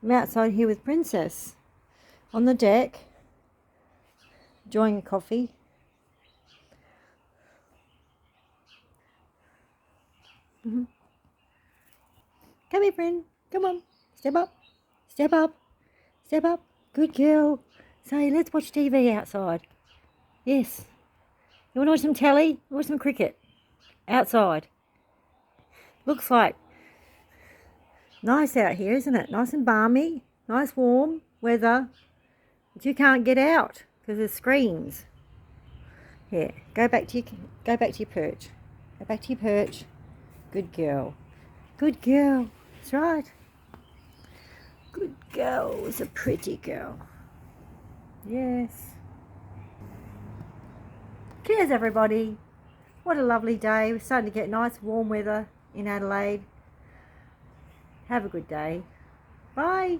I'm outside here with Princess on the deck, enjoying a coffee. Come here, friend. Come on. Step up. Step up. Step up. Good girl. Say, let's watch TV outside. Yes. You want to watch some telly? Watch some cricket. Outside. Looks like nice out here, isn't it? Nice and balmy. Nice warm weather. But you can't get out because there's screens. Here, go back to your perch. Go back to your perch. Good girl. Good girl. That's right. Good girl. It's a pretty girl. Yes. Cheers, everybody. What a lovely day. We're starting to get nice warm weather in Adelaide. Have a good day. Bye.